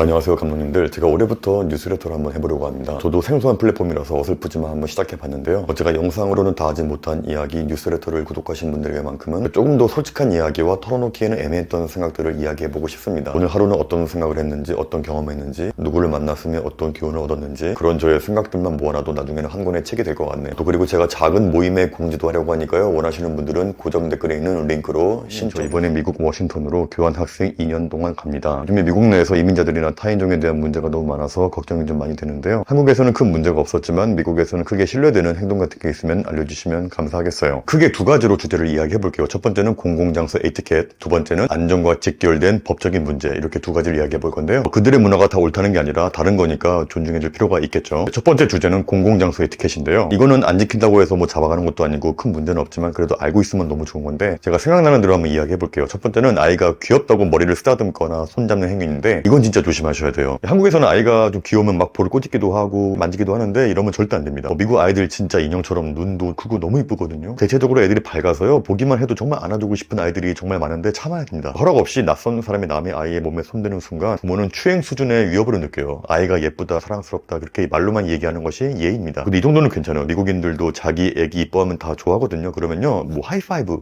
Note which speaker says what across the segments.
Speaker 1: 안녕하세요 감독님들. 제가 올해부터 뉴스레터를 한번 해보려고 합니다. 저도 생소한 플랫폼이라서 어설프지만 한번 시작해봤는데요. 제가 영상으로는 다 하지 못한 이야기 뉴스레터를 구독하신 분들에게만큼은 조금 더 솔직한 이야기와 털어놓기에는 애매했던 생각들을 이야기해보고 싶습니다. 오늘 하루는 어떤 생각을 했는지, 어떤 경험을 했는지, 누구를 만났으면 어떤 기운을 얻었는지, 그런 저의 생각들만 모아놔도 나중에는 한 권의 책이 될 것 같네요. 또 그리고 제가 작은 모임에 공지도 하려고 하니까요. 원하시는 분들은 고정 댓글에 있는 링크로 신청. 이번에 미국 워싱턴으로 교환학생 2년 동안 갑니다. 요즘에 미국 내에서 이민자들이나 타인종에 대한 문제가 너무 많아서 걱정이 좀 많이 되는데요. 한국에서는 큰 문제가 없었지만 미국에서는 크게 신뢰되는 행동 같은 게 있으면 알려주시면 감사하겠어요. 크게 두 가지로 주제를 이야기해 볼게요. 첫 번째는 공공장소 에티켓, 두 번째는 안전과 직결된 법적인 문제, 이렇게 두 가지를 이야기해 볼 건데요. 그들의 문화가 다 옳다는 게 아니라 다른 거니까 존중해 줄 필요가 있겠죠. 첫 번째 주제는 공공장소 에티켓인데요. 이거는 안 지킨다고 해서 뭐 잡아가는 것도 아니고 큰 문제는 없지만 그래도 알고 있으면 너무 좋은 건데, 제가 생각나는 대로 한번 이야기해 볼게요. 첫 번째는 아이가 귀엽다고 머리를 쓰다듬거나 손잡는 행위인데, 이건 진짜 조심하셔야 돼요. 한국에서는 아이가 좀 귀여우면 막 볼을 꼬집기도 하고 만지기도 하는데, 이러면 절대 안 됩니다. 미국 아이들 진짜 인형처럼 눈도 크고 너무 이쁘거든요. 대체적으로 애들이 밝아서요, 보기만 해도 정말 안아주고 싶은 아이들이 정말 많은데 참아야 됩니다. 허락 없이 낯선 사람이 남의 아이의 몸에 손대는 순간 부모는 추행 수준의 위협을 느껴요. 아이가 예쁘다, 사랑스럽다 그렇게 말로만 얘기하는 것이 예의입니다. 근데 이 정도는 괜찮아요. 미국인들도 자기 애기 이뻐하면 다 좋아하거든요. 그러면요, 뭐 하이파이브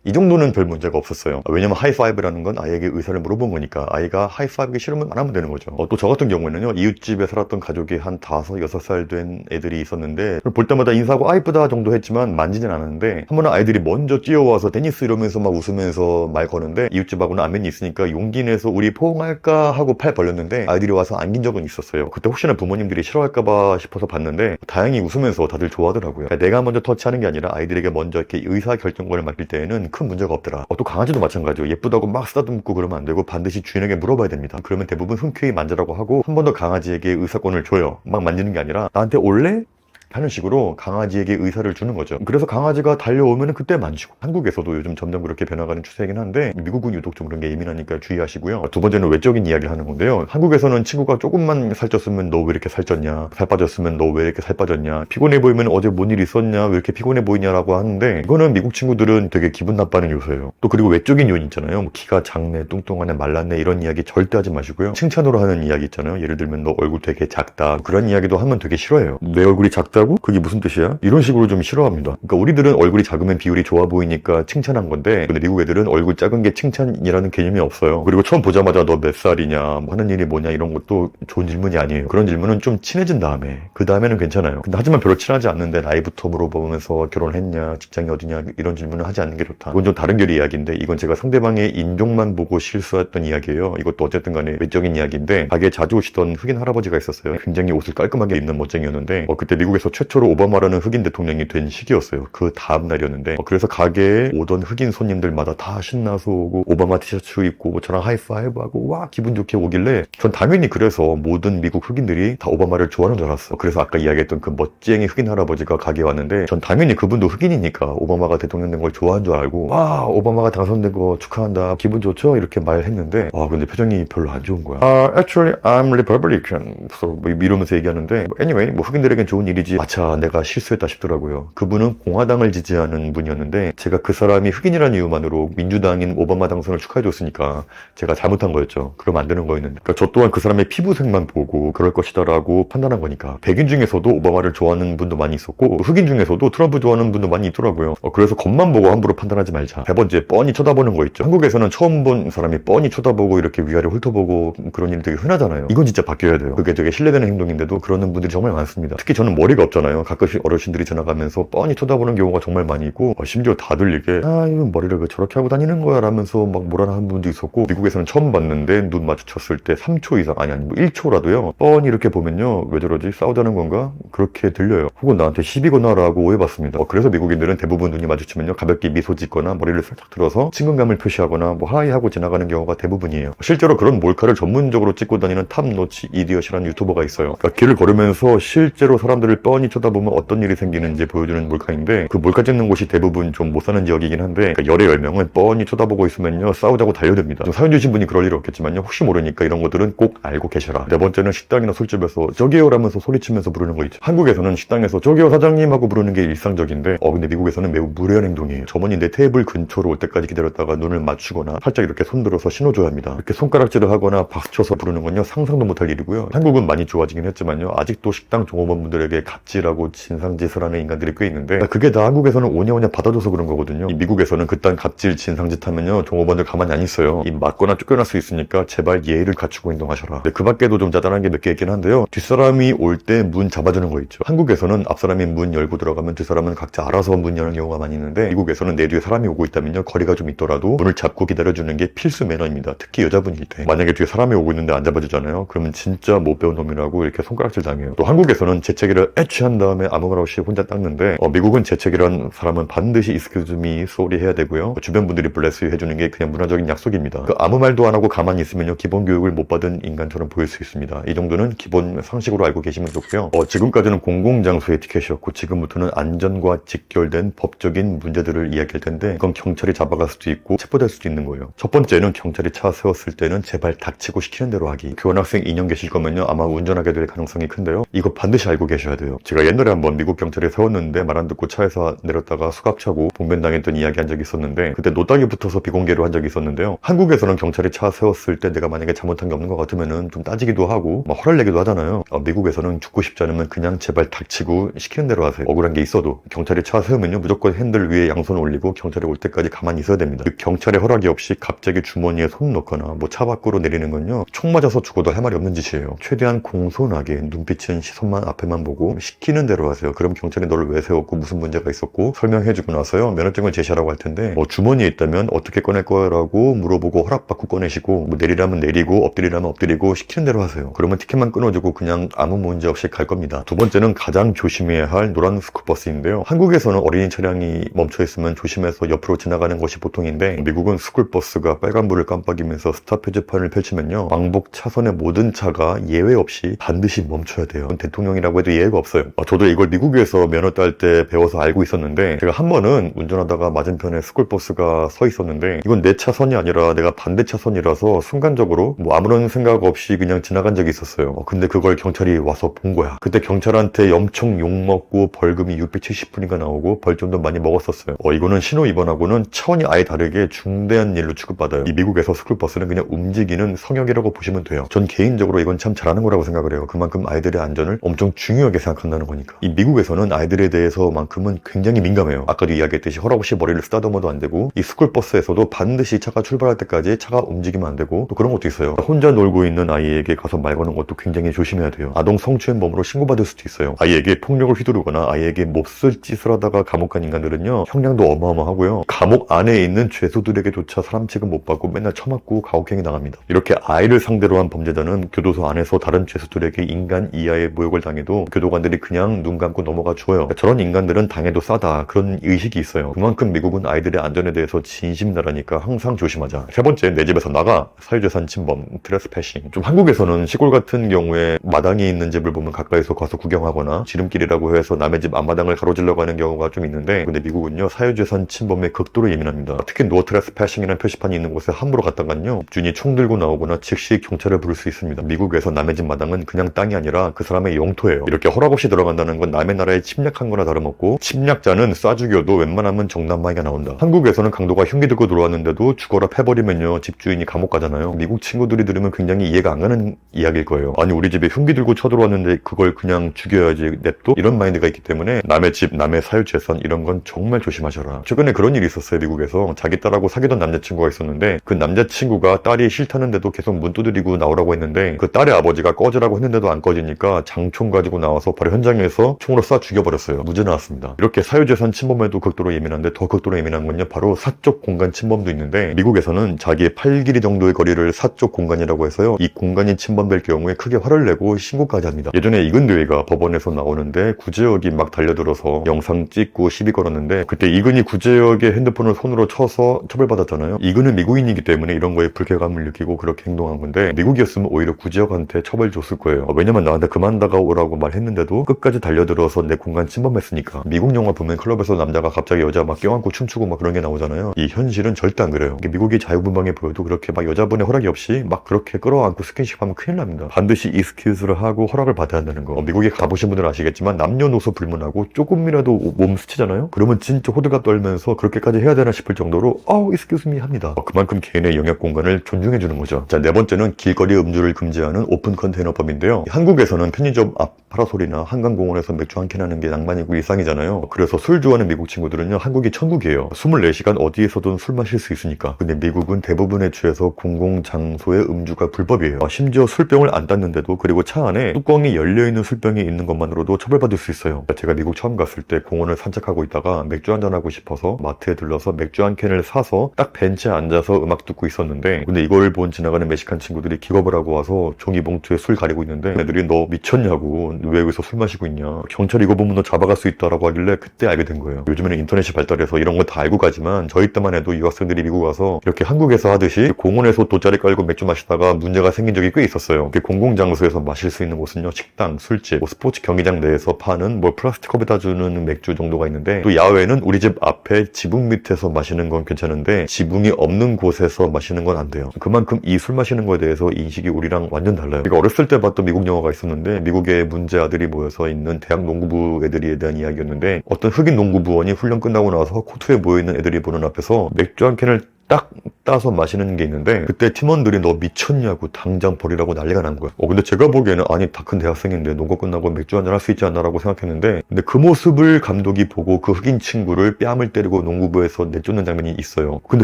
Speaker 1: 이 정도는 별 문제가 없었어요. 왜냐면 하이파이브라는 건 아이에게 의사를 물어본 거니까 아이가 하이파이브가 싫으면 안 하면 되는 거죠. 또 저 같은 경우에는요, 이웃집에 살았던 가족이 한 5, 6살 된 애들이 있었는데, 볼 때마다 인사하고 아 이쁘다 정도 했지만 만지진 않았는데, 한 번은 아이들이 먼저 뛰어와서 테니스 이러면서 막 웃으면서 말 거는데, 이웃집하고는 안면이 있으니까 용기 내서 우리 포옹할까 하고 팔 벌렸는데 아이들이 와서 안긴 적은 있었어요. 그때 혹시나 부모님들이 싫어할까봐 싶어서 봤는데 다행히 웃으면서 다들 좋아하더라고요. 내가 먼저 터치하는 게 아니라 아이들에게 먼저 이렇게 의사결정권을 맡길 때에는 큰 문제가 없더라. 또 강아지도 마찬가지예요. 예쁘다고 막 쓰다듬고 그러면 안 되고 반드시 주인에게 물어봐야 됩니다. 그러면 대부분 흔쾌히 만지라고 하고 한 번 더 강아지에게 의사권을 줘요. 막 만지는 게 아니라 나한테 올래? 하는 식으로 강아지에게 의사를 주는 거죠. 그래서 강아지가 달려오면 그때 만지고. 한국에서도 요즘 점점 그렇게 변화가는 추세이긴 한데 미국은 유독 좀 그런 게 예민하니까 주의하시고요. 두 번째는 외적인 이야기를 하는 건데요. 한국에서는 친구가 조금만 살쪘으면 너 왜 이렇게 살쪘냐, 살 빠졌으면 너 왜 이렇게 살 빠졌냐, 피곤해 보이면 어제 뭔 일 있었냐, 왜 이렇게 피곤해 보이냐라고 하는데, 이거는 미국 친구들은 되게 기분 나빠하는 요소예요. 또 그리고 외적인 요인 있잖아요. 뭐 키가 작네, 뚱뚱하네, 말랐네 이런 이야기 절대 하지 마시고요. 칭찬으로 하는 이야기 있잖아요. 예를 들면 너 얼굴 되게 작다, 그런 이야기도 하면 되게 싫어해요. 내 얼굴이 작다? 그게 무슨 뜻이야? 이런 식으로 좀 싫어합니다. 그러니까 우리들은 얼굴이 작으면 비율이 좋아 보이니까 칭찬한 건데, 근데 미국 애들은 얼굴 작은 게 칭찬이라는 개념이 없어요. 그리고 처음 보자마자 너 몇 살이냐, 뭐 하는 일이 뭐냐 이런 것도 좋은 질문이 아니에요. 그런 질문은 좀 친해진 다음에, 그 다음에는 괜찮아요. 근데 하지만 별로 친하지 않는데 나이부터 물어보면서 결혼했냐, 직장이 어디냐 이런 질문은 하지 않는 게 좋다. 이건 좀 다른 결의 이야기인데, 이건 제가 상대방의 인종만 보고 실수했던 이야기예요. 이것도 어쨌든 간에 외적인 이야기인데, 가게에 자주 오시던 흑인 할아버지가 있었어요. 굉장히 옷을 깔끔하게 입는 멋쟁이였는데, 그때 미국에서 최초로 오바마라는 흑인 대통령이 된 시기였어요. 그 다음 날이었는데, 그래서 가게에 오던 흑인 손님들마다 다 신나서 오고 오바마 티셔츠 입고 뭐 저랑 하이파이브하고 와 기분 좋게 오길래, 전 당연히 그래서 모든 미국 흑인들이 다 오바마를 좋아하는 줄 알았어. 그래서 아까 이야기했던 그 멋쟁이 흑인 할아버지가 가게에 왔는데, 전 당연히 그분도 흑인이니까 오바마가 대통령 된 걸 좋아한 줄 알고 와 오바마가 당선된 거 축하한다, 기분 좋죠? 이렇게 말했는데, 근데 표정이 별로 안 좋은 거야. Actually I'm Republican. 뭐 이러면서 얘기하는데, anyway 뭐 흑인들에겐 좋은 일이지. 아차 내가 실수했다 싶더라고요. 그분은 공화당을 지지하는 분이었는데, 제가 그 사람이 흑인이라는 이유만으로 민주당인 오바마 당선을 축하해줬으니까 제가 잘못한 거였죠. 그러면 안 되는 거였는데, 그러니까 저 또한 그 사람의 피부색만 보고 그럴 것이다라고 판단한 거니까. 백인 중에서도 오바마를 좋아하는 분도 많이 있었고, 흑인 중에서도 트럼프 좋아하는 분도 많이 있더라고요. 그래서 겉만 보고 함부로 판단하지 말자. 세 번째, 뻔히 쳐다보는 거 있죠. 한국에서는 처음 본 사람이 뻔히 쳐다보고 이렇게 위아래 훑어보고 그런 일이 되게 흔하잖아요. 이건 진짜 바뀌어야 돼요. 그게 되게 신뢰되는 행동인데도 그러는 분들이 정말 많습니다. 특히 저는 머리가 없잖아요. 가끔씩 어르신들이 지나가면서 뻔히 쳐다보는 경우가 정말 많이 있고, 심지어 다 들리게 이거 머리를 왜 저렇게 하고 다니는 거야 라면서 막 뭐라 하는 분도 있었고, 미국에서는 처음 봤는데 눈 마주쳤을 때 3초 이상 아니 뭐 1초라도요 뻔히 이렇게 보면요, 왜 저러지? 싸우자는 건가? 그렇게 들려요. 혹은 나한테 시비 거나라고 오해받습니다. 그래서 미국인들은 대부분 눈이 마주치면요 가볍게 미소 짓거나 머리를 살짝 들어서 친근감을 표시하거나 뭐 하이 하고 지나가는 경우가 대부분이에요. 실제로 그런 몰카를 전문적으로 찍고 다니는 탑노치 이디엇이라는 유튜버가 있어요. 그러니까 길을 걸으면서 실제로 사람들을 뻔히 뻔히 쳐다보면 어떤 일이 생기는지 보여주는 몰카인데, 그 몰카 찍는 곳이 대부분 좀 못 사는 지역이긴 한데, 그러니까 열의 10명은 뻔히 쳐다보고 있으면요 싸우자고 달려듭니다. 좀 사연 주신 분이 그럴 일 없겠지만요, 혹시 모르니까 이런 것들은 꼭 알고 계셔라. 네 번째는 식당이나 술집에서 저기요 라면서 소리치면서 부르는 거 있죠. 한국에서는 식당에서 저기요 사장님 하고 부르는 게 일상적인데, 근데 미국에서는 매우 무례한 행동이에요. 저번이 내 테이블 근처로 올 때까지 기다렸다가 눈을 맞추거나 살짝 이렇게 손들어서 신호줘야 합니다. 이렇게 손가락질을 하거나 박수쳐서 부르는 건요 상상도 못할 일이고요. 한국은 많이 좋아지긴 했지만요, 아직도 식당 종업원분들에게 갑질하고 진상짓을 하는 인간들이 꽤 있는데, 그게 다 한국에서는 오냐오냐 받아줘서 그런 거거든요. 미국에서는 그딴 갑질 진상짓 하면요 종업원들 가만히 안 있어요. 맞거나 쫓겨날 수 있으니까 제발 예의를 갖추고 행동하셔라. 그 밖에도 좀 짜잘한 게 몇 개 있긴 한데요, 뒷사람이 올 때 문 잡아주는 거 있죠. 한국에서는 앞사람이 문 열고 들어가면 뒷사람은 각자 알아서 문 여는 경우가 많이 있는데, 미국에서는 내 뒤에 사람이 오고 있다면요 거리가 좀 있더라도 문을 잡고 기다려주는 게 필수 매너입니다. 특히 여자분일 때. 만약에 뒤에 사람이 오고 있는데 안 잡아주잖아요, 그러면 진짜 못 배운 놈이라고 이렇게 손가락질 당해요. 또 한국에서는 재채기를 애취한 다음에 아무 말 없이 혼자 닦는데, 미국은 재채기란 사람은 반드시 excuse me, sorry 해야 되고요, 주변 분들이 bless you 해주는 게 그냥 문화적인 약속입니다. 아무 말도 안 하고 가만히 있으면요 기본 교육을 못 받은 인간처럼 보일 수 있습니다. 이 정도는 기본 상식으로 알고 계시면 좋고요. 지금까지는 공공장소의 에티켓이었고, 지금부터는 안전과 직결된 법적인 문제들을 이야기할 텐데, 그건 경찰이 잡아갈 수도 있고 체포될 수도 있는 거예요. 첫 번째는 경찰이 차 세웠을 때는 제발 닥치고 시키는 대로 하기. 교환학생 2년 계실 거면요 아마 운전하게 될 가능성이 큰데요, 이거 반드시 알고 계셔야 돼요. 제가 옛날에 한번 미국 경찰에 세웠는데 말 안 듣고 차에서 내렸다가 수갑차고 봉변당했던 이야기 한 적이 있었는데, 그때 노딱이 붙어서 비공개로 한 적이 있었는데요, 한국에서는 경찰이 차 세웠을 때 내가 만약에 잘못한 게 없는 것 같으면은 좀 따지기도 하고 막 허를 내기도 하잖아요. 미국에서는 죽고 싶지 않으면 그냥 제발 닥치고 시키는 대로 하세요. 억울한 게 있어도 경찰이 차 세우면요 무조건 핸들 위에 양손 올리고 경찰이 올 때까지 가만히 있어야 됩니다. 경찰의 허락이 없이 갑자기 주머니에 손 넣거나 뭐 차 밖으로 내리는 건요 총 맞아서 죽어도 할 말이 없는 짓이에요. 최대한 공손하게 눈빛은 시선만 앞에만 보고 시키는 대로 하세요. 그럼 경찰이 너를 왜 세웠고 무슨 문제가 있었고 설명해주고 나서요 면허증을 제시하라고 할 텐데, 주머니에 있다면 어떻게 꺼낼 거라고 물어보고 허락받고 꺼내시고, 뭐 내리라면 내리고 엎드리라면 엎드리고 시키는 대로 하세요. 그러면 티켓만 끊어주고 그냥 아무 문제 없이 갈 겁니다. 두 번째는 가장 조심해야 할 노란 스쿨버스인데요, 한국에서는 어린이 차량이 멈춰있으면 조심해서 옆으로 지나가는 것이 보통인데, 미국은 스쿨버스가 빨간불을 깜빡이면서 스탑 표지판을 펼치면요 왕복 차선의 모든 차가 예외 없이 반드시 멈춰야 돼요. 대통령이라고 해도 예외가 없어요. 저도 이걸 미국에서 면허 딸 때 배워서 알고 있었는데, 제가 한 번은 운전하다가 맞은편에 스쿨버스가 서 있었는데, 이건 내 차선이 아니라 내가 반대 차선이라서 순간적으로 뭐 아무런 생각 없이 그냥 지나간 적이 있었어요. 근데 그걸 경찰이 와서 본 거야. 그때 경찰한테 엄청 욕먹고 벌금이 670불인가 나오고 벌점도 많이 먹었었어요. 이거는 신호 위반하고는 차원이 아예 다르게 중대한 일로 취급받아요. 이 미국에서 스쿨버스는 그냥 움직이는 성역이라고 보시면 돼요. 전 개인적으로 이건 참 잘하는 거라고 생각을 해요. 그만큼 아이들의 안전을 엄청 중요하게 생각한다는 거니까. 이 미국에서는 아이들에 대해서만큼은 굉장히 민감해요. 아까도 이야기했듯이 허락 없이 머리를 쓰다듬어도 안 되고, 이 스쿨버스에서도 반드시 차가 출발할 때까지 차가 움직이면 안 되고, 또 그런 것도 있어요. 혼자 놀고 있는 아이에게 가서 말 거는 것도 굉장히 조심해야 돼요. 아동 성추행범으로 신고받을 수도 있어요. 아이에게 폭력을 휘두르거나 아이에게 몹쓸 짓을 하다가 감옥 간 인간들은요 형량도 어마어마하고요, 감옥 안에 있는 죄수들에게조차 사람 취급 못 받고 맨날 처맞고 가혹행위 당합니다. 이렇게 아이를 상대로 한 범죄자는 교도소 안에서 다른 죄수들에게 인간 이하의 모욕을 당해도 교도관들이 그냥 눈 감고 넘어가 줘요. 저런 인간들은 당해도 싸다, 그런 의식이 있어요. 그만큼 미국은 아이들의 안전에 대해서 진심나라니까 항상 조심하자. 세 번째, 내 집에서 나가. 사유재산 침범, 트레스패싱. 좀 한국에서는 시골 같은 경우에 마당이 있는 집을 보면 가까이서 가서 구경하거나 지름길이라고 해서 남의 집 앞마당을 가로질러 가는 경우가 좀 있는데, 근데 미국은요 사유재산 침범에 극도로 예민합니다. 특히 노 트레스패싱이라는 표시판이 있는 곳에 함부로 갔다간요 준이 총 들고 나오거나 즉시 경찰을 부를 수 있습니다. 미국에서 남의 집 마당은 그냥 땅이 아니라 그 사람의 영토예요. 이렇게 허락 없이 들어간다는 건 남의 나라에 침략한 거나 다름없고, 침략자는 쏴 죽여도 웬만하면 정남마이가 나온다. 한국에서는 강도가 흉기 들고 들어왔는데도 죽어라 패버리면요 집주인이 감옥 가잖아요. 미국 친구들이 들으면 굉장히 이해가 안 가는 이야기일 거예요. 아니 우리 집에 흉기 들고 쳐들어왔는데 그걸 그냥 죽여야지 냅둬? 이런 마인드가 있기 때문에 남의 집, 남의 사유재산 이런 건 정말 조심하셔라. 최근에 그런 일이 있었어요. 미국에서 자기 딸하고 사귀던 남자친구가 있었는데, 그 남자친구가 딸이 싫다는데도 계속 문 두드리고 나오라고 했는데, 그 딸의 아버지가 꺼지라고 했는데도 안 꺼지니까 장총 가지고 나와서 바로 현장에서 총으로 쏴 죽여버렸어요. 무죄 나왔습니다. 이렇게 사유재산 침범에도 극도로 예민한데, 더 극도로 예민한 건요 바로 사적 공간 침범도 있는데, 미국에서는 자기의 팔 길이 정도의 거리를 사적 공간이라고 해서요 이 공간이 침범될 경우에 크게 화를 내고 신고까지 합니다. 예전에 이근대회가 법원에서 나오는데 구제역이 막 달려들어서 영상 찍고 시비 걸었는데, 그때 이근이 구제역에 핸드폰을 손으로 쳐서 처벌받았잖아요. 이근은 미국인이기 때문에 이런 거에 불쾌감을 느끼고 그렇게 행동한 건데, 미국이었으면 오히려 구제역한테 처벌 줬을 거예요. 왜냐면 나한테 그만 다가오라고 말했는데도 끝까지 달려들어서 내 공간 침범했으니까. 미국 영화 보면 클럽에서 남자가 갑자기 여자 막 껴안고 춤추고 막 그런 게 나오잖아요. 이 현실은 절대 안 그래요. 미국이 자유분방해 보여도 그렇게 막 여자분의 허락이 없이 막 그렇게 끌어안고 스킨십하면 큰일 납니다. 반드시 익스큐즈를 하고 허락을 받아야 한다는 거. 미국에 가보신 분들은 아시겠지만 남녀노소 불문하고 조금이라도 몸 스치잖아요? 그러면 진짜 호들갑 떨면서 그렇게까지 해야 되나 싶을 정도로 excuse me 합니다. 그만큼 개인의 영역 공간을 존중해주는 거죠. 자, 네 번째는 길거리 음주를 금지하는 오픈 컨테이너법인데요. 한국에서는 편의점 앞 파라솔이나 한강공원에서 맥주 한 캔 하는 게 낭만이고 일상이잖아요. 그래서 술 좋아하는 미국 친구들은요, 한국이 천국이에요. 24시간 어디에서든 술 마실 수 있으니까. 근데 미국은 대부분의 주에서 공공장소의 음주가 불법이에요. 심지어 술병을 안 땄는데도, 그리고 차 안에 뚜껑이 열려있는 술병이 있는 것만으로도 처벌받을 수 있어요. 제가 미국 처음 갔을 때 공원을 산책하고 있다가 맥주 한잔하고 싶어서 마트에 들러서 맥주 한 캔을 사서 딱 벤치에 앉아서 음악 듣고 있었는데, 근데 이걸 본 지나가는 멕시칸 친구들이 기겁을 하고 와서 종이봉투에 술 가리고 있는데, 애들이 너 미쳤냐고, 왜 여기서 술 마시고 있냐, 경찰이 이거 보면 너 잡아갈 수 있다라고 하길래 그때 알게 된 거예요. 요즘에는 인터넷이 발달해서 이런 거 다 알고 가지만 저희 때만 해도 유학생들이 미국 와서 이렇게 한국에서 하듯이 공원에서 돗자리 깔고 맥주 마시다가 문제가 생긴 적이 꽤 있었어요. 공공장소에서 마실 수 있는 곳은요, 식당, 술집, 스포츠 경기장 내에서 파는 플라스틱 컵에다 주는 맥주 정도가 있는데, 또 야외는 우리 집 앞에 지붕 밑에서 마시는 건 괜찮은데 지붕이 없는 곳에서 마시는 건 안 돼요. 그만큼 이 술 마시는 거에 대해서 인식이 우리랑 완전 달라요. 그러니까 어렸을 때 봤던 미국 영화가 있었는데, 미국의 문제 아들이 모여서 있는 대학 농구부 애들에 대한 이야기였는데, 어떤 흑인 농구부원이 훈련 끝나고 나서 코트에 모여있는 애들이 보는 앞에서 맥주 한 캔을 딱 따서 마시는 게 있는데, 그때 팀원들이 너 미쳤냐고 당장 버리라고 난리가 난 거야. 근데 제가 보기에는 아니 다 큰 대학생인데 농구 끝나고 맥주 한잔 할 수 있지 않나 라고 생각했는데, 근데 그 모습을 감독이 보고 그 흑인 친구를 뺨을 때리고 농구부에서 내쫓는 장면이 있어요. 근데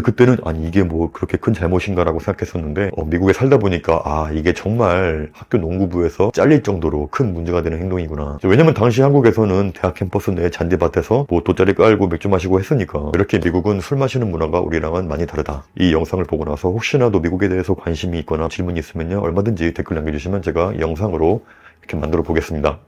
Speaker 1: 그때는 아니 이게 뭐 그렇게 큰 잘못인가 라고 생각했었는데, 미국에 살다 보니까 이게 정말 학교 농구부에서 잘릴 정도로 큰 문제가 되는 행동이구나. 왜냐면 당시 한국에서는 대학 캠퍼스 내 잔디밭에서 돗자리 깔고 맥주 마시고 했으니까. 이렇게 미국은 술 마시는 문화가 우리랑은 많이 다르다. 이 영상을 보고 나서 혹시나도 미국에 대해서 관심이 있거나 질문이 있으면요, 얼마든지 댓글 남겨주시면 제가 영상으로 이렇게 만들어 보겠습니다.